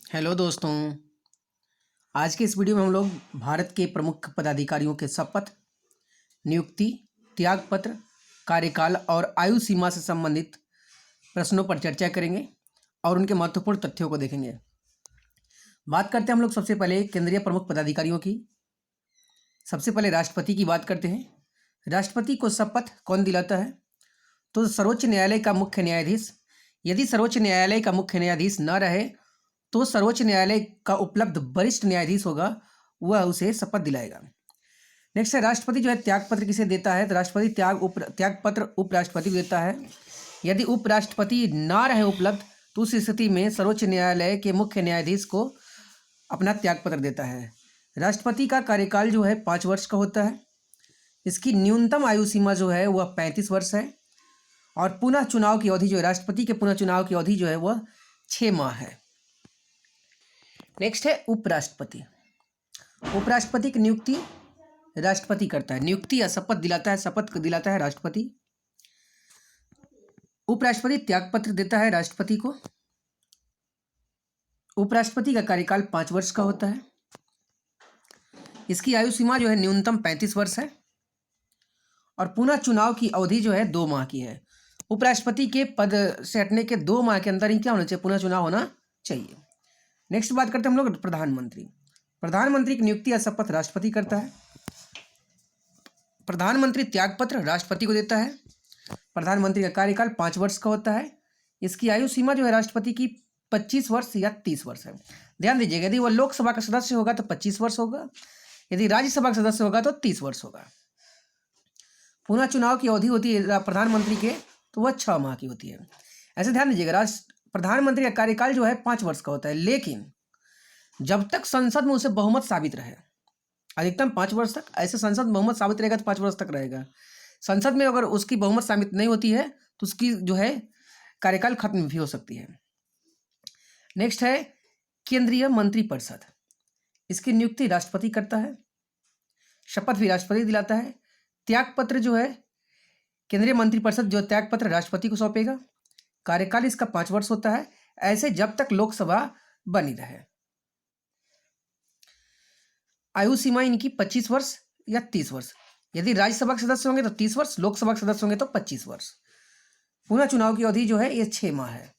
Hello दोस्तों। आज के इस वीडियो में हम लोग भारत के प्रमुख पदाधिकारियों के शपथ, नियुक्ति, त्यागपत्र, कार्यकाल और आयु सीमा से संबंधित प्रश्नों पर चर्चा करेंगे और उनके महत्वपूर्ण तथ्यों को देखेंगे। बात करते हैं हम लोग सबसे पहले केंद्रीय प्रमुख पदाधिकारियों की। सबसे पहले राष्ट्रपति की बात करते हैं। राष्ट्रपति को शपथ कौन दिलाता है? तो सर्वोच्च न्यायालय का मुख्य न्यायाधीश। यदि सर्वोच्च न्यायालय का मुख्य न्यायाधीश न रहे तो सर्वोच्च न्यायालय का उपलब्ध वरिष्ठ न्यायाधीश होगा, वह उसे शपथ दिलाएगा। नेक्स्ट है राष्ट्रपति जो है त्यागपत्र किसे देता है? तो राष्ट्रपति त्यागपत्र उपराष्ट्रपति को देता है। यदि उपराष्ट्रपति ना रहे उपलब्ध तो उस स्थिति में सर्वोच्च न्यायालय के मुख्य न्यायाधीश को अपना त्यागपत्र देता है। राष्ट्रपति का कार्यकाल जो है 5 वर्ष का होता है। इसकी न्यूनतम आयु सीमा जो है वह 35 वर्ष है और पुनः चुनाव की अवधि जो है राष्ट्रपति के पुनः चुनाव की अवधि जो है वह 6 माह है। नेक्स्ट है उपराष्ट्रपति। उपराष्ट्रपति की नियुक्ति राष्ट्रपति करता है। नियुक्ति या शपथ दिलाता है, शपथ दिलाता है राष्ट्रपति। उपराष्ट्रपति त्यागपत्र देता है राष्ट्रपति को। उपराष्ट्रपति का कार्यकाल 5 वर्ष का होता है। इसकी आयु सीमा जो है न्यूनतम 35 वर्ष है और पुनः चुनाव की अवधि जो है 2 माह की है। उपराष्ट्रपति के पद से हटने के 2 माह के अंदर ही क्या होना चाहिए? पुनः चुनाव होना चाहिए। नेक्स्ट बात करते हैं हम लोग प्रधानमंत्री। प्रधानमंत्री की नियुक्ति या शपथ राष्ट्रपति करता है। प्रधानमंत्री त्यागपत्र राष्ट्रपति को देता है। प्रधानमंत्री का कार्यकाल 5 वर्ष का होता है। इसकी आयु सीमा जो है राष्ट्रपति की 25 वर्ष या 30 वर्ष है। ध्यान दीजिएगा, यदि वह लोकसभा का सदस्य होगा तो 25 वर्ष होगा, यदि राज्यसभा का सदस्य होगा तो 30 वर्ष होगा। पुनः चुनाव की अवधि होती है प्रधानमंत्री के तो वह 6 माह की होती है। ऐसे ध्यान दीजिएगा, प्रधानमंत्री का कार्यकाल जो है 5 वर्ष का होता है, लेकिन जब तक संसद में उसे बहुमत साबित रहे, अधिकतम 5 वर्ष तक। ऐसे संसद में बहुमत साबित रहेगा तो 5 वर्ष तक रहेगा। संसद में अगर उसकी बहुमत साबित नहीं होती है तो उसकी जो है कार्यकाल खत्म भी हो सकती है। नेक्स्ट है केंद्रीय मंत्रिपरिषद। इसकी नियुक्ति राष्ट्रपति करता है, शपथ भी राष्ट्रपति दिलाता है। त्यागपत्र जो है केंद्रीय मंत्रिपरिषद जो त्यागपत्र राष्ट्रपति को सौंपेगा। कार्यकाल इसका 5 वर्ष होता है, ऐसे जब तक लोकसभा बनी रहे। आयु सीमा इनकी 25 वर्ष या 30 वर्ष। यदि राज्यसभा के सदस्य होंगे तो 30 वर्ष, लोकसभा के सदस्य होंगे तो 25 वर्ष। पुनः चुनाव की अवधि जो है ये 6 माह है।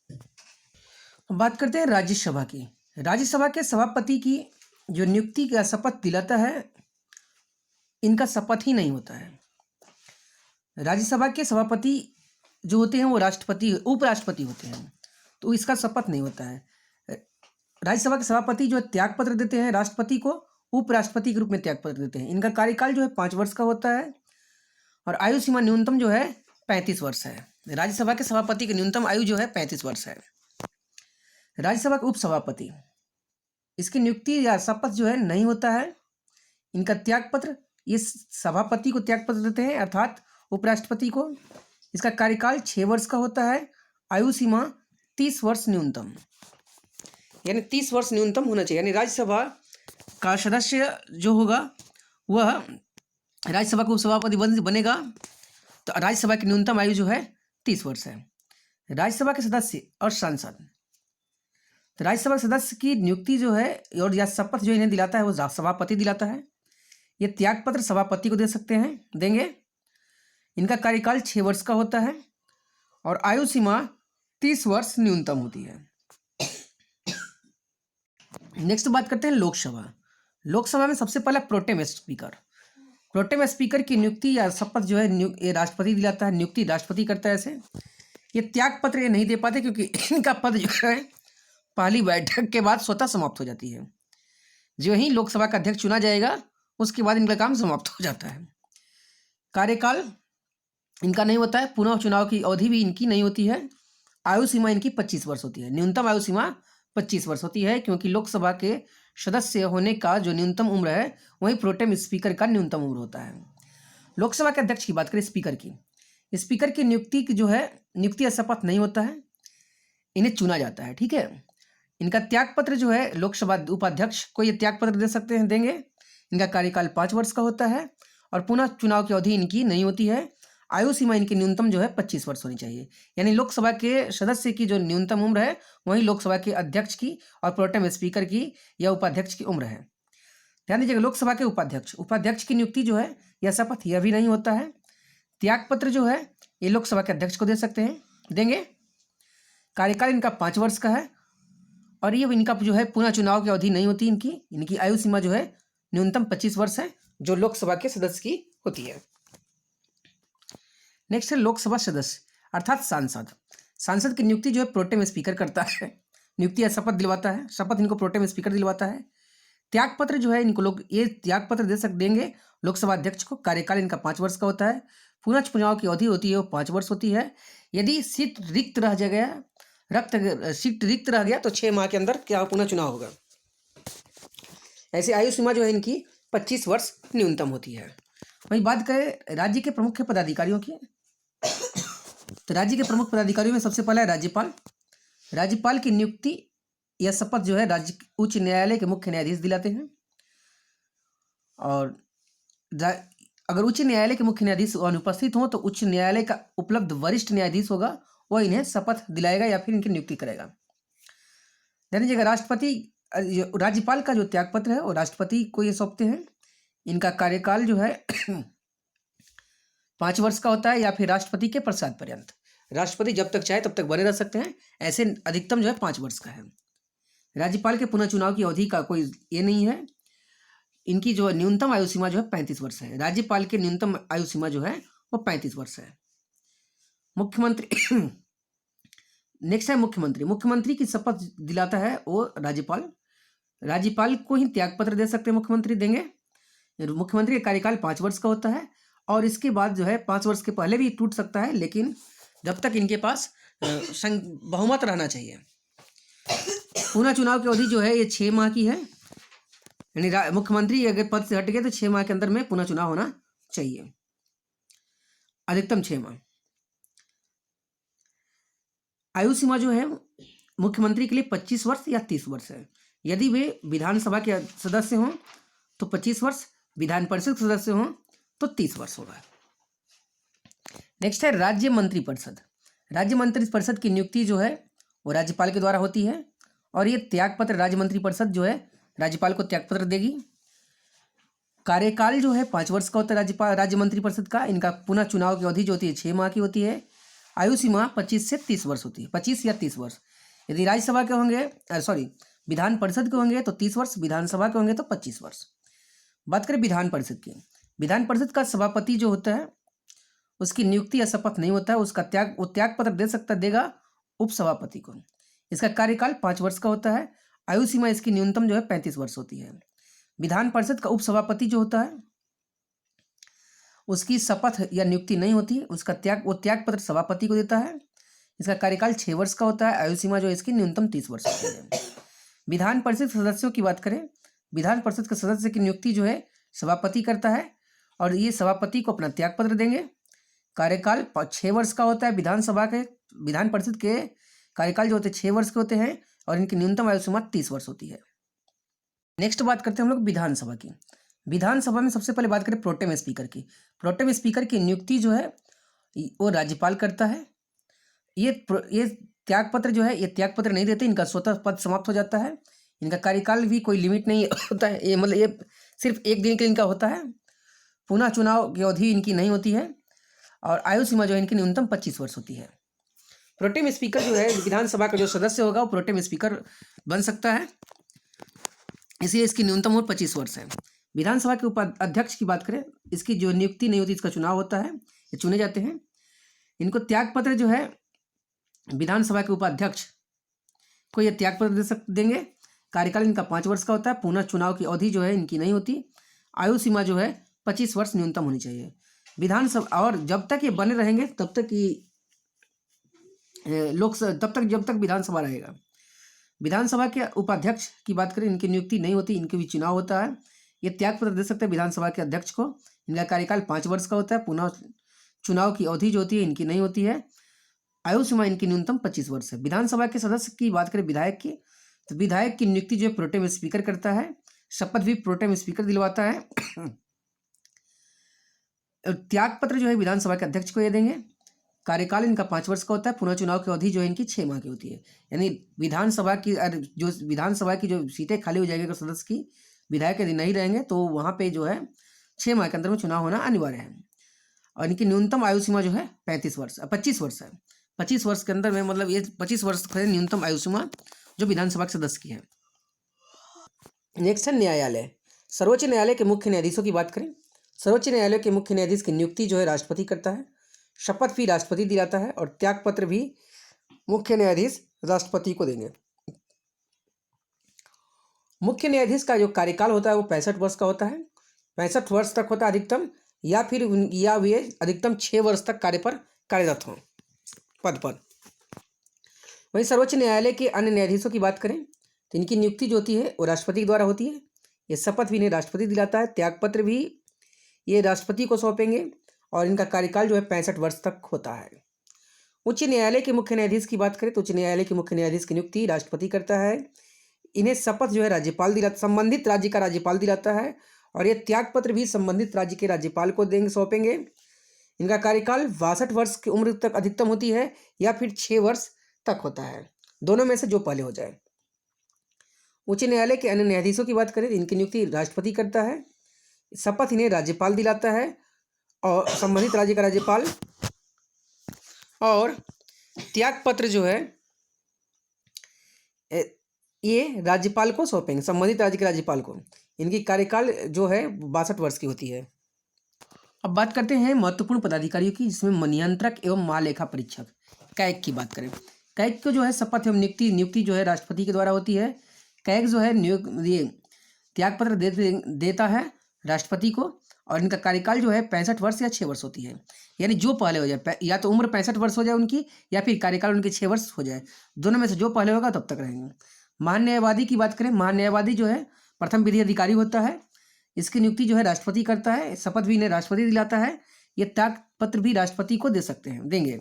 बात करते हैं राज्यसभा की। राज्यसभा के सभापति की जो नियुक्ति का शपथ दिलाता है, इनका शपथ ही नहीं होता है। राज्यसभा के सभापति जो होते हैं वो राष्ट्रपति उपराष्ट्रपति होते हैं, तो इसका शपथ नहीं होता है। राज्यसभा के सभापति जो त्यागपत्र देते हैं राष्ट्रपति को, उपराष्ट्रपति के रूप में त्यागपत्र देते हैं। इनका कार्यकाल जो है 5 वर्ष का होता है और आयु सीमा न्यूनतम जो है 35 वर्ष है। राज्यसभा के सभापति की न्यूनतम आयु जो है 35 वर्ष है। राज्यसभा के उपसभापति, इसकी नियुक्ति या शपथ जो है नहीं होता है। इनका त्यागपत्र, ये सभापति को त्यागपत्र देते हैं अर्थात उपराष्ट्रपति को। इसका कार्यकाल 6 वर्ष का होता है। आयु सीमा 30 वर्ष न्यूनतम, यानी 30 वर्ष न्यूनतम होना चाहिए। यानी राज्यसभा का सदस्य जो होगा वह राज्यसभा का उपसभापति बनेगा तो राज्यसभा की न्यूनतम आयु जो है 30 वर्ष है। राज्यसभा के सदस्य और सांसद, तो राज्यसभा के सदस्य की नियुक्ति जो है और या शपथ जो इन्हें दिलाता है वो सभापति दिलाता है। ये त्यागपत्र सभापति को दे सकते हैं, देंगे। इनका कार्यकाल 6 वर्ष का होता है और आयु सीमा 30 वर्ष न्यूनतम होती है। नेक्स्ट बात करते हैं लोकसभा। लोकसभा में सबसे पहला प्रोटेम स्पीकर। प्रोटेम स्पीकर की नियुक्ति या शपथ जो है ये राष्ट्रपति दिलाता है, नियुक्ति राष्ट्रपति करता है। ऐसे ये त्यागपत्र ये नहीं दे पाते क्योंकि इनका पद जो है पहली बैठक के बाद स्वतः समाप्त हो जाती है। जो ही लोकसभा का अध्यक्ष चुना जाएगा उसके बाद इनका काम समाप्त हो जाता है। कार्यकाल इनका नहीं होता है, पुनः चुनाव की अवधि भी इनकी नहीं होती है। आयु सीमा इनकी 25 वर्ष होती है। न्यूनतम आयु सीमा 25 वर्ष होती है क्योंकि लोकसभा के सदस्य होने का जो न्यूनतम उम्र है वही प्रोटेम स्पीकर का न्यूनतम उम्र होता है। लोकसभा के अध्यक्ष की बात करें, स्पीकर की। स्पीकर की नियुक्ति की जो है नियुक्ति या शपथ नहीं होता है, इन्हें चुना जाता है। ठीक है, इनका त्यागपत्र जो है लोकसभा उपाध्यक्ष को ये त्यागपत्र दे सकते हैं, देंगे। इनका कार्यकाल 5 वर्ष का होता है और पुनः चुनाव की अवधि इनकी नहीं होती है। आयु सीमा इनकी न्यूनतम जो है 25 वर्ष होनी चाहिए। यानी लोकसभा के सदस्य की जो न्यूनतम उम्र है वही लोकसभा के अध्यक्ष की और प्रोटेम स्पीकर की या उपाध्यक्ष की उम्र है। ध्यान दीजिएगा, लोकसभा के उपाध्यक्ष की नियुक्ति जो है या शपथ यह भी नहीं होता है। त्यागपत्र जो है ये लोकसभा के अध्यक्ष को दे सकते हैं, देंगे। कार्यकाल इनका 5 वर्ष का है और ये इनका जो है पुनः चुनाव की अवधि नहीं होती। इनकी आयु सीमा जो है न्यूनतम 25 वर्ष है, जो लोकसभा के सदस्य की होती है। नेक्स्ट है लोकसभा सदस्य अर्थात सांसद की नियुक्ति जो है प्रोटेम स्पीकर करता है, नियुक्ति या शपथ दिलवाता है। शपथ इनको प्रोटेम स्पीकर दिलवाता है। त्यागपत्र जो है इनको लोग ये त्यागपत्र देंगे लोकसभा अध्यक्ष को। कार्यकाल इनका 5 वर्ष का होता है। पुनः चुनाव की अवधि होती है वो 5 वर्ष होती है। यदि सीट रिक्त रह गया तो 6 माह के अंदर क्या पुनः चुनाव होगा। ऐसे आयु सीमा जो है इनकी 25 वर्ष न्यूनतम होती है। वही बात करें राज्य के प्रमुख पदाधिकारियों की, तो राज्य के प्रमुख पदाधिकारियों में सबसे पहला है राज्यपाल। राज्यपाल की नियुक्ति या शपथ जो है राज्य उच्च न्यायालय के मुख्य न्यायाधीश दिलाते हैं। और अगर उच्च न्यायालय के मुख्य न्यायाधीश अनुपस्थित हो तो उच्च न्यायालय का उपलब्ध वरिष्ठ न्यायाधीश होगा, वह इन्हें शपथ दिलाएगा या फिर इनकी नियुक्ति करेगा। ध्यान दीजिएगा, राज्यपाल का जो त्यागपत्र है वो राष्ट्रपति को ये सौंपते हैं। इनका कार्यकाल जो है 5 वर्ष का होता है या फिर राष्ट्रपति के प्रसाद पर्यंत। राष्ट्रपति जब तक चाहे तब तक बने रह सकते हैं, ऐसे अधिकतम जो है 5 वर्ष का है। राज्यपाल के पुनः चुनाव की अवधि का कोई ये नहीं है। इनकी जो न्यूनतम आयु सीमा जो है 35 वर्ष है। राज्यपाल की न्यूनतम आयु सीमा जो है वो 35 वर्ष है। मुख्यमंत्री नेक्स्ट है मुख्यमंत्री की शपथ दिलाता है वो राज्यपाल को ही त्यागपत्र दे सकते हैं, मुख्यमंत्री देंगे। मुख्यमंत्री का कार्यकाल 5 वर्ष का होता है और इसके बाद जो है 5 वर्ष के पहले भी टूट सकता है, लेकिन जब तक इनके पास बहुमत रहना चाहिए। पुनः चुनाव की अवधि जो है ये 6 माह की है। यानी मुख्यमंत्री अगर पद से हट गए तो 6 माह के अंदर में पुनः चुनाव होना चाहिए, अधिकतम 6 माह। आयु सीमा जो है मुख्यमंत्री के लिए 25 वर्ष या 30 वर्ष है। यदि वे विधानसभा के सदस्य हों तो 25 वर्ष, विधान परिषद के सदस्य हों तो 30 वर्ष होगा। नेक्स्ट है राज्य मंत्रिपरिषद। राज्य मंत्रिपरिषद की नियुक्ति जो है वो राज्यपाल के द्वारा होती है और ये त्यागपत्र राज्य मंत्रिपरिषद जो है राज्यपाल को त्यागपत्र देगी। कार्यकाल जो है 5 वर्ष का होता है राज्य मंत्रिपरिषद का। इनका पुनः चुनाव की अवधि जो होती है 6 माह की होती है। आयु सीमा 25 से 30 वर्ष होती है, 25 या 30 वर्ष। यदि राज्यसभा के होंगे विधान परिषद के होंगे तो 30 वर्ष, विधानसभा के होंगे तो 25 वर्ष। बात करें विधान परिषद की, विधान परिषद का सभापति जो होता है उसकी नियुक्ति या शपथ नहीं होता है, उसका त्यागपत्र देगा उपसभापति को। इसका कार्यकाल 5 वर्ष का होता है। आयु सीमा इसकी न्यूनतम जो है 35 वर्ष होती है। विधान परिषद का उपसभापति जो होता है उसकी शपथ या नियुक्ति नहीं होती, उसका त्यागपत्र सभापति को देता है। इसका कार्यकाल 6 वर्ष का होता है। आयु सीमा जो है इसकी न्यूनतम 30 वर्ष होती है। विधान परिषद सदस्यों की बात करें, विधान परिषद के सदस्य की नियुक्ति जो है सभापति करता है और ये सभापति को अपना त्यागपत्र देंगे। कार्यकाल 6 वर्ष का होता है। विधान परिषद के कार्यकाल जो होते हैं 6 वर्ष के होते हैं और इनकी न्यूनतम आयु सीमा 30 वर्ष होती है। नेक्स्ट बात करते हैं हम लोग विधानसभा की। विधानसभा में सबसे पहले बात करें प्रोटेम स्पीकर की। प्रोटेम स्पीकर की नियुक्ति जो है वो राज्यपाल करता है। ये त्यागपत्र जो है ये त्यागपत्र नहीं देते, इनका स्वतः पद समाप्त हो जाता है। इनका कार्यकाल भी कोई लिमिट नहीं होता है, ये मतलब ये सिर्फ 1 दिन के लिए इनका होता है। पुनः चुनाव की अवधि इनकी नहीं होती है और आयु सीमा जो है इनकी न्यूनतम 25 वर्ष होती है। प्रोटेम स्पीकर जो है विधानसभा का जो सदस्य होगा वो प्रोटेम स्पीकर बन सकता है, इसलिए इसकी न्यूनतम उम्र 25 वर्ष है। विधानसभा के उपाध्यक्ष की बात करें, इसकी जो नियुक्ति नहीं होती, इसका चुनाव होता है, ये चुने जाते हैं। इनको त्यागपत्र जो है विधानसभा के उपाध्यक्ष को ये त्यागपत्र देंगे। कार्यकाल इनका 5 वर्ष का होता है। पुनः चुनाव की अवधि जो है इनकी नहीं होती। आयु सीमा जो है 25 वर्ष न्यूनतम होनी चाहिए विधानसभा। और जब तक ये बने रहेंगे तब तक जब तक विधानसभा रहेगा। विधानसभा के उपाध्यक्ष की बात करें, इनकी नियुक्ति नहीं होती, इनके भी चुनाव होता है। ये त्यागपत्र दे सकते हैं विधानसभा के अध्यक्ष को। इनका कार्यकाल 5 वर्ष का होता है। पुनः चुनाव की अवधि जो होती है इनकी नहीं होती है। आयु सीमा इनकी न्यूनतम 25 वर्ष है। विधानसभा के सदस्य की बात करें विधायक की, तो विधायक की नियुक्ति जो है प्रोटेम स्पीकर करता है। शपथ भी प्रोटेम स्पीकर दिलवाता है। त्याग पत्र जो है विधानसभा के अध्यक्ष को ये देंगे। कार्यकाल इनका 5 वर्ष का होता है। पुनः चुनाव की अवधि जो है इनकी 6 माह की होती है। यानी विधानसभा की जो सीटें खाली हो जाएंगी अगर सदस्य की विधायक यदि नहीं रहेंगे तो वहाँ पे जो है 6 माह के अंदर में चुनाव होना अनिवार्य है। और इनकी न्यूनतम आयु सीमा जो है 25 वर्ष है। 25 वर्ष के अंदर में मतलब ये 25 वर्ष है न्यूनतम आयु सीमा जो विधानसभा के सदस्य की है। नेक्स्ट है न्यायालय। सर्वोच्च न्यायालय के मुख्य न्यायाधीशों की बात करें। सर्वोच्च न्यायालय के मुख्य न्यायाधीश की नियुक्ति जो है राष्ट्रपति करता है। शपथ भी राष्ट्रपति दिलाता है और त्याग पत्र भी मुख्य न्यायाधीश राष्ट्रपति को देंगे। मुख्य न्यायाधीश का जो कार्यकाल होता है वो 65 वर्ष का होता है। 65 वर्ष तक होता है अधिकतम, या वे अधिकतम 6 वर्ष तक कार्य पर कार्यरत हों पद पर। वहीं सर्वोच्च न्यायालय के अन्य न्यायाधीशों की बात करें तो इनकी नियुक्ति जो होती है वो राष्ट्रपति के द्वारा होती है। ये शपथ भी इन्हें राष्ट्रपति दिलाता है। त्यागपत्र भी ये राष्ट्रपति को सौंपेंगे और इनका कार्यकाल जो है 65 वर्ष तक होता है। उच्च न्यायालय के मुख्य न्यायाधीश की बात करें तो उच्च न्यायालय के मुख्य न्यायाधीश की नियुक्ति राष्ट्रपति करता है। इन्हें शपथ जो है संबंधित राज्य का राज्यपाल दिलाता है और ये त्यागपत्र भी संबंधित राज्य के राज्यपाल को सौंपेंगे। इनका कार्यकाल 62 वर्ष की उम्र तक अधिकतम होती है या फिर 6 वर्ष तक होता है, दोनों में से जो पहले हो जाए। उच्च न्यायालय के अन्य न्यायाधीशों की बात करें इनकी नियुक्ति राष्ट्रपति करता है। शपथ इन्हें राज्यपाल दिलाता है और संबंधित राज्य का राज्यपाल, और त्यागपत्र जो है ये राज्यपाल को सौंपेंगे, संबंधित राज्य के राज्यपाल को। इनकी कार्यकाल जो है 62 वर्ष की होती है। अब बात करते हैं महत्वपूर्ण पदाधिकारियों की, जिसमें नियंत्रक एवं महालेखा परीक्षक कैग की बात करें। कैग को जो है शपथ एवं नियुक्ति जो है राष्ट्रपति के द्वारा होती है। कैग जो है ये त्यागपत्र देता है राष्ट्रपति को और इनका कार्यकाल जो है 65 वर्ष या 6 वर्ष होती है। यानी जो पहले हो जाए, या तो उम्र 65 वर्ष हो जाए उनकी या फिर कार्यकाल उनके 6 वर्ष हो जाए, दोनों में से जो पहले होगा तब तक रहेंगे। महान्यायवादी की बात करें, महान्यायवादी जो है प्रथम विधि अधिकारी होता है। इसकी नियुक्ति जो है राष्ट्रपति करता है। शपथ भी इन्हें राष्ट्रपति दिलाता है। ये त्यागपत्र भी राष्ट्रपति को देंगे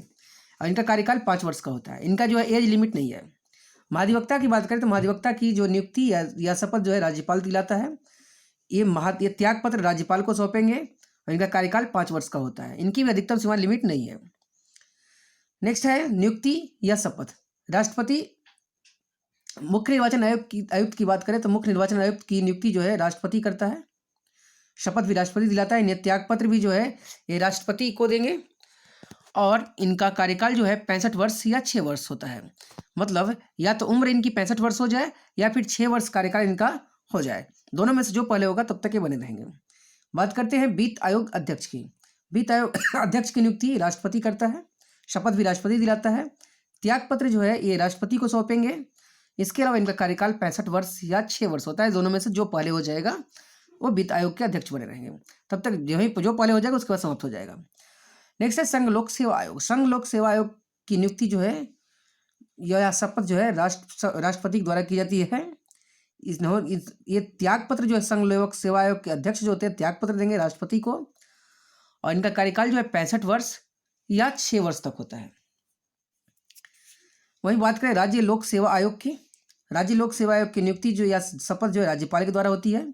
और इनका कार्यकाल 5 वर्ष का होता है। इनका जो है एज लिमिट नहीं है। महाधिवक्ता की बात करें तो महाधिवक्ता की जो नियुक्ति या शपथ जो है राज्यपाल दिलाता है। ये त्यागपत्र राज्यपाल को सौंपेंगे और इनका कार्यकाल 5 वर्ष का होता है। इनकी भी अधिकतम सीमा लिमिट नहीं है। नेक्स्ट है नियुक्ति या शपथ। राष्ट्रपति मुख्य निर्वाचन आयुक्त की बात करें तो मुख्य निर्वाचन आयुक्त की नियुक्ति जो है राष्ट्रपति करता है। शपथ भी राष्ट्रपति दिलाता है। इन्हें त्यागपत्र भी जो है ये राष्ट्रपति को देंगे और इनका कार्यकाल जो है 65 वर्ष या 6 वर्ष होता है। मतलब या तो उम्र इनकी 65 वर्ष हो जाए या फिर 6 वर्ष कार्यकाल इनका हो जाए, दोनों में से जो पहले होगा तब तक ये बने रहेंगे। बात करते हैं वित्त आयोग अध्यक्ष की। वित्त आयोग अध्यक्ष की नियुक्ति राष्ट्रपति करता है। शपथ भी राष्ट्रपति दिलाता है। त्यागपत्र जो है ये राष्ट्रपति को सौंपेंगे। इसके अलावा इनका कार्यकाल 65 वर्ष या 6 वर्ष होता है, दोनों में से जो पहले हो जाएगा वो वित्त आयोग के अध्यक्ष बने रहेंगे। तब तक जो पहले हो जाएगा उसके बाद समाप्त हो जाएगा। नेक्स्ट है संघ लोक सेवा आयोग। संघ लोक सेवा आयोग की नियुक्ति जो है या शपथ जो है राष्ट्रपति द्वारा की जाती है। ये त्यागपत्र जो है संघ लोक सेवा आयोग के अध्यक्ष जो होते हैं त्यागपत्र देंगे राष्ट्रपति को और इनका कार्यकाल जो है 65 वर्ष या 6 वर्ष तक होता है। वहीं बात करें राज्य लोक सेवा आयोग की। राज्य लोक सेवा आयोग की नियुक्ति जो या शपथ जो है राज्यपाल के द्वारा होती है।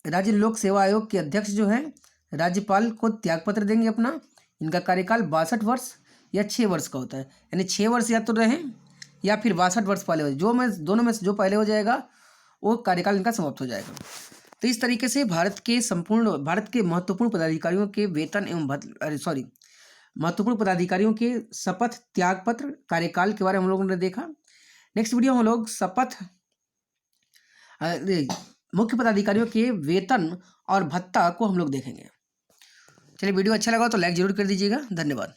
राज्य लोक सेवा आयोग के अध्यक्ष जो है राज्यपाल को त्यागपत्र देंगे अपना। इनका कार्यकाल 62 वर्ष या 6 वर्ष का होता है। यानी 6 वर्ष या तो रहें या फिर 62 वर्ष पहले हो, दोनों में से जो पहले हो जाएगा वो कार्यकाल इनका समाप्त हो जाएगा। तो इस तरीके से भारत के महत्वपूर्ण पदाधिकारियों के वेतन एवं महत्वपूर्ण पदाधिकारियों के शपथ, त्यागपत्र, कार्यकाल के बारे में हम लोगों ने देखा। नेक्स्ट वीडियो हम लोग मुख्य पदाधिकारियों के वेतन और भत्ता को हम लोग देखेंगे। चलिए, वीडियो अच्छा लगा तो लाइक जरूर कर दीजिएगा। धन्यवाद।